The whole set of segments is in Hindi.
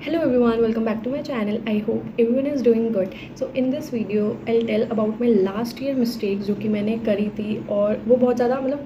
Hello everyone, welcome back to my channel. I hope everyone is doing good. So in this video I'll tell about my last year mistakes जो कि मैंने करी थी और वो बहुत ज़्यादा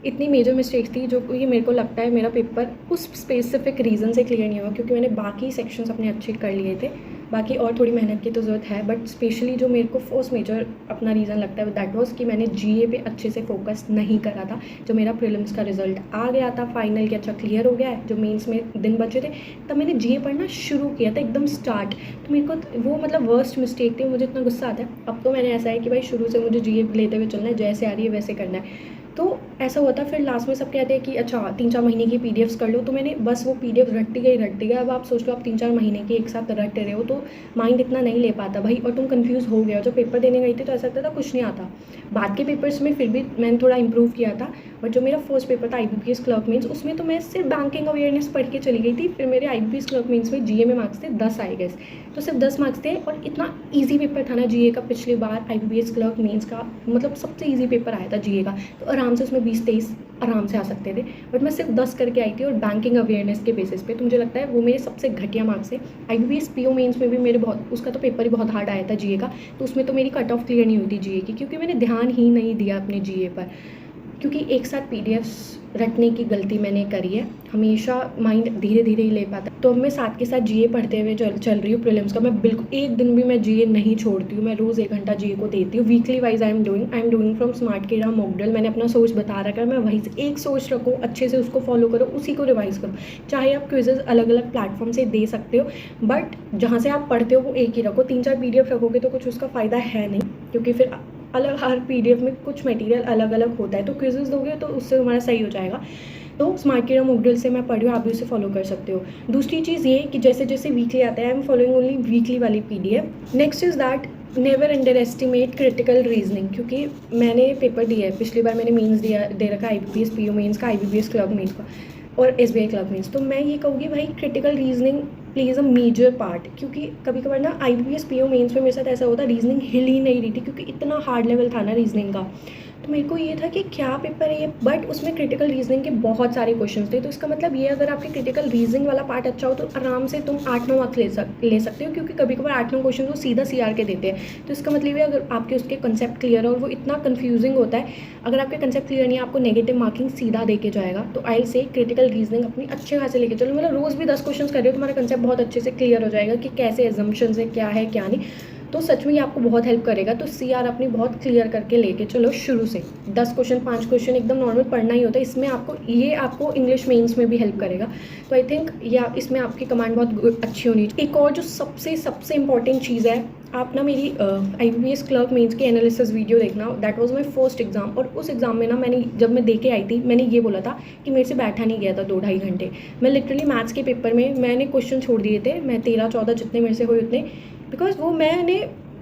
इतनी मेजर मिस्टेक्स थी जो कि मेरे को लगता है मेरा पेपर उस स्पेसिफिक रीज़न से क्लियर नहीं हुआ क्योंकि मैंने बाकी सेक्शंस अपने अच्छे कर लिए थे। बाकी और थोड़ी मेहनत की तो ज़रूरत है, बट स्पेशली जो मेरे को फर्स्ट मेजर अपना रीज़न लगता है दैट वाज कि मैंने जीए पे अच्छे से फोकस नहीं करा था। जो मेरा प्रीलिम्स का रिजल्ट आ गया था फाइनल कि अच्छा क्लियर हो गया है, जो मेंस में दिन बचे थे तब मैंने जीए पढ़ना शुरू किया था एकदम स्टार्ट। तो मेरे को वो वर्स्ट मिस्टेक थी, मुझे इतना गुस्सा आता है। अब तो मैंने ऐसा है कि भाई शुरू से मुझे जीए लेते हुए चलना है, जैसे आ रही है वैसे करना है। तो ऐसा होता फिर लास्ट में सब कहते हैं कि अच्छा 3-4 महीने की पीडीएफ्स कर लो, तो मैंने बस वो पीडीएफ रटती गई। अब आप सोच लो आप 3-4 महीने की एक साथ रट रहे हो तो माइंड इतना नहीं ले पाता भाई, और तुम कंफ्यूज हो गए हो। जब पेपर देने गई थी तो ऐसा लगता था कुछ नहीं आता। बाद के पेपर्स में फिर भी मैंने थोड़ा इंप्रूव किया था, बट जो मेरा फर्स्ट पेपर था आईबीपीएस क्लर्क मीन्स, उसमें तो मैं सिर्फ बैंकिंग अवेयरनेस पढ़ के चली गई थी। फिर मेरे आईबीपीएस क्लर्क मीन्स में जीए में मार्क्स थे 10 आए गए, तो सिर्फ 10 मार्क्स थे। और इतना ईजी पेपर था ना जीए का, पिछली बार आईबीपीएस क्लर्क मीन्स का सबसे ईजी पेपर आया था जीए का, तो आराम से उसमें 20-23 आराम से आ सकते थे, बट मैं सिर्फ 10 करके आई थी और बैंकिंग अवेयरनेस के बेसिस पे। तो मुझे लगता है वो मेरे सबसे घटिया मार्क्स है। आईबीपीएस पीओ मेंस में भी मेरे उसका तो पेपर ही बहुत हार्ड आया था जीए का, तो उसमें तो मेरी कट ऑफ क्लियर नहीं हुई थी जीए की, क्योंकि मैंने ध्यान ही नहीं दिया अपने जीए पर। क्योंकि एक साथ पीडीएफ्स रटने की गलती मैंने करी है, हमेशा माइंड धीरे धीरे ही ले पाता। तो अब मैं साथ के साथ जीए पढ़ते हुए चल रही हूँ प्रीलिम्स का। मैं बिल्कुल एक दिन भी मैं जीए नहीं छोड़ती हूँ, मैं रोज़ 1 घंटा जीए को देती हूँ। Weekly wise I am doing from Smartkeeda mock drill. मैंने अपना सोच बता रखा है, मैं वहीं से एक सोच रखो, अच्छे से उसको फॉलो करो, उसी को रिवाइज करो। चाहे आप क्विजेज अलग अलग प्लेटफॉर्म से दे सकते हो, बट जहाँ से आप पढ़ते हो वो एक ही रखो। 3-4 पीडीएफ रखोगे तो कुछ उसका फ़ायदा है नहीं, क्योंकि फिर अलग हर पीडीएफ में कुछ मटेरियल अलग अलग होता है। तो क्विजेस दोगे तो उससे हमारा सही हो जाएगा। तो स्मार्टकीड़ा मॉक ड्रिल से मैं पढ़ी हूँ, आप भी उसे फॉलो कर सकते हो। दूसरी चीज़ ये कि जैसे जैसे वीकली आता है I am following only weekly वाली PDF. Next is that never underestimate critical reasoning, क्योंकि मैंने पेपर दिया है, पिछली बार मैंने मीन्स दे रखा है आईबीपीएस पीओ मीन्स का, आईबीपीएस क्लर्क मीन्स का और एसबीआई क्लर्क मीन्स। तो मैं ये कहूँगी भाई critical reasoning please a major part, क्योंकि कभी कभार ना आईबीपीएस पीओ मेंस में मेरे साथ ऐसा होता रीजनिंग हिल ही नहीं रही थी, क्योंकि इतना हार्ड लेवल था ना रीजनिंग का। तो मेरे को ये था कि क्या पेपर है ये, बट उसमें क्रिटिकल रीजनिंग के बहुत सारे क्वेश्चन थे। तो इसका मतलब ये अगर आपके क्रिटिकल रीजनिंग वाला पार्ट अच्छा हो तो आराम से तुम 8-9 मार्क्स ले सकते हो, क्योंकि कभी कभार 8-9 क्वेश्चन वो सीधा सीआर के देते हैं। तो इसका मतलब ये अगर आपके उसके कंसेप्ट क्लियर है, और वो इतना कन्फ्यूजिंग होता है, अगर आपके कंसेप्ट क्लियर नहीं है आपको नेगेटिव मार्किंग सीधा दे के जाएगा। तो आई से क्रिटिकल रीजनिंग अपनी अच्छे खासे लेके चलो, रोज़ भी 10 क्वेश्चन कर रहे हो, तुम्हारा कंसेप्ट बहुत अच्छे से क्लियर हो जाएगा कि कैसे एजम्पशन है, क्या है क्या नहीं। तो सच में ये आपको बहुत हेल्प करेगा। तो सीआर अपनी बहुत क्लियर करके लेके चलो शुरू से। 10 क्वेश्चन 5 क्वेश्चन एकदम नॉर्मल पढ़ना ही होता है, इसमें आपको इंग्लिश मेंस में भी हेल्प करेगा। तो आई थिंक या इसमें आपकी कमांड बहुत अच्छी होनी चाहिए। एक और जो सबसे इंपॉर्टेंट चीज़ है, आप ना मेरी आईबीपीएस क्लर्क मेंस की एनालिसिस वीडियो देखना। That was my first exam, और उस एग्जाम में ना जब मैं दे के आई थी मैंने ये बोला था कि मेरे से बैठा नहीं गया था 2-2.5 घंटे। मैं लिटरली मैथ्स के पेपर में मैंने क्वेश्चन छोड़ दिए थे, मैं 13-14 जितने मेरे से हुए उतने, बिकॉज वो मैंने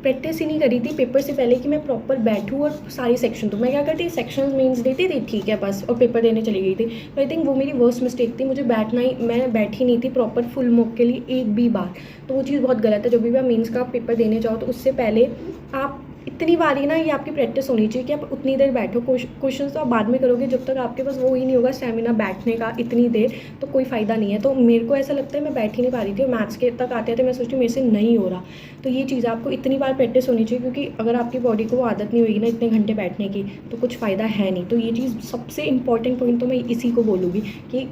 प्रैक्टिस ही नहीं करी थी पेपर से पहले कि मैं प्रॉपर बैठूँ और सारी सेक्शन। तो मैं क्या करती, सेक्शन मीन्स देती थी ठीक है बस, और पेपर देने चली गई थी। तो आई थिंक वो मेरी वर्स्ट मिस्टेक थी, मुझे मैं बैठी नहीं थी प्रॉपर फुल मॉक के लिए एक भी बार। तो वो चीज़ बहुत गलत है। जब भी आप मीन्स का पेपर देने जाओ तो उससे पहले आप इतनी बार ही ना ये आपकी प्रैक्टिस होनी चाहिए कि आप उतनी देर बैठो। क्वेश्चन तो आप बाद में करोगे, जब तक आपके पास वो ही नहीं होगा स्टेमिना बैठने का इतनी देर, तो कोई फ़ायदा नहीं है। तो मेरे को ऐसा लगता है मैं बैठ ही नहीं पा रही थी, और मैथ्स के तक आते थे मैं सोचती मेरे से नहीं हो रहा। तो ये चीज़ आपको इतनी बार प्रैक्टिस होनी चाहिए, क्योंकि अगर आपकी बॉडी को आदत नहीं होगी ना इतने घंटे बैठने की तो कुछ फ़ायदा है नहीं। तो ये चीज़ सबसे इंपॉर्टेंट पॉइंट तो मैं इसी को बोलूँगी कि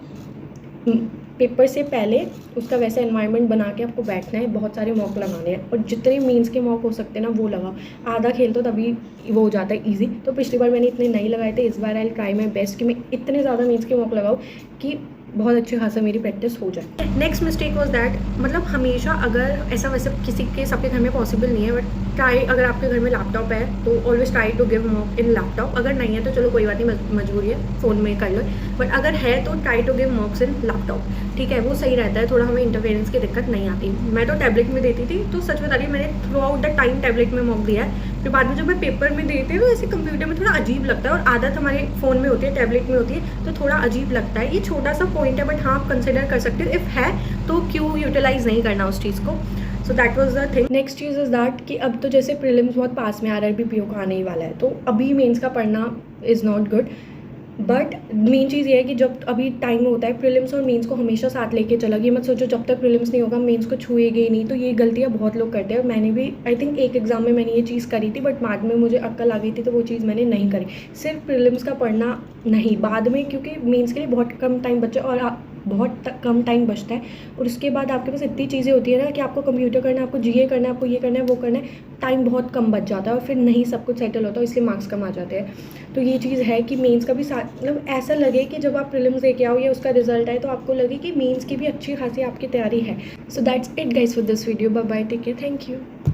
पेपर से पहले उसका वैसा एनवायरनमेंट बना के आपको बैठना है, बहुत सारे मॉक लगाने हैं, और जितने मीन्स के मॉक हो सकते हैं ना वो लगाओ। आधा खेल तो तभी वो हो जाता है ईजी। तो पिछली बार मैंने इतने नहीं लगाए थे, इस बार आई ट्राई माई बेस्ट कि मैं इतने ज़्यादा मीन्स के मॉक लगाऊँ कि बहुत अच्छे खासा मेरी प्रैक्टिस हो जाए। नेक्स्ट मिस्टेक वॉज दैट, हमेशा अगर ऐसा वैसे किसी के सबके घर में पॉसिबल नहीं है, बट ट्राई, अगर आपके घर में लैपटॉप है तो always try to give mock in laptop. अगर नहीं है तो चलो कोई बात नहीं, मजबूरी है फ़ोन में कर लो, बट अगर है तो try to give mocks in laptop, ठीक है, वो सही रहता है, थोड़ा हमें इंटरफेरेंस की दिक्कत नहीं आती। मैं तो टैबलेट में देती थी, तो सच बता रही मैंने through out the time tablet में मॉक दिया है। फिर बाद में जब मैं पेपर में देती हूँ तो ऐसे कंप्यूटर में थोड़ा अजीब लगता है, और आदत हमारे फ़ोन में होती है टैबलेट में होती है, तो थोड़ा अजीब लगता है। ये छोटा सा पॉइंट है, बट हाँ आप कंसिडर कर सकते हो, इफ़ है तो क्यों यूटिलाइज नहीं करना उस चीज़ को। So that was the thing. Next cheese is that कि अब तो जैसे प्रीलिम्स बहुत पास में RRB PO का आने ही वाला है, तो अभी मेंस का पढ़ना is not good. But main चीज़ ये है कि जब अभी टाइम होता है प्रीलिम्स और मेंस को हमेशा साथ लेके चला, ये मत सोचो जब तक प्रीलिम्स नहीं होगा मेंस को छुएगी ही नहीं। तो ये गलतियाँ बहुत लोग करते हैं और मैंने भी आई थिंक एक एग्ज़ाम में मैंने ये चीज़ करी थी, बट बाद में मुझे अक्ल आ गई थी तो वो चीज़ मैंने नहीं करी। सिर्फ प्रीलिम्स का पढ़ना नहीं, बाद में क्योंकि मेंस के लिए बहुत कम टाइम बचा और कम टाइम बचता है और उसके बाद आपके पास इतनी चीज़ें होती है ना कि आपको कंप्यूटर करना है, आपको जीए करना है, आपको ये करना है, वो करना है, टाइम बहुत कम बच जाता है और फिर नहीं सब कुछ सेटल होता है, इसलिए मार्क्स कम आ जाते हैं। तो ये चीज़ है कि मेंस का भी साथ मतलब ऐसा लगे कि जब आप प्रीलिम्स दे के आओ या उसका रिजल्ट आए तो आपको लगे कि मेंस की भी अच्छी खासी आपकी तैयारी है। So that's it guys for this video. Bye bye, take care, thank you.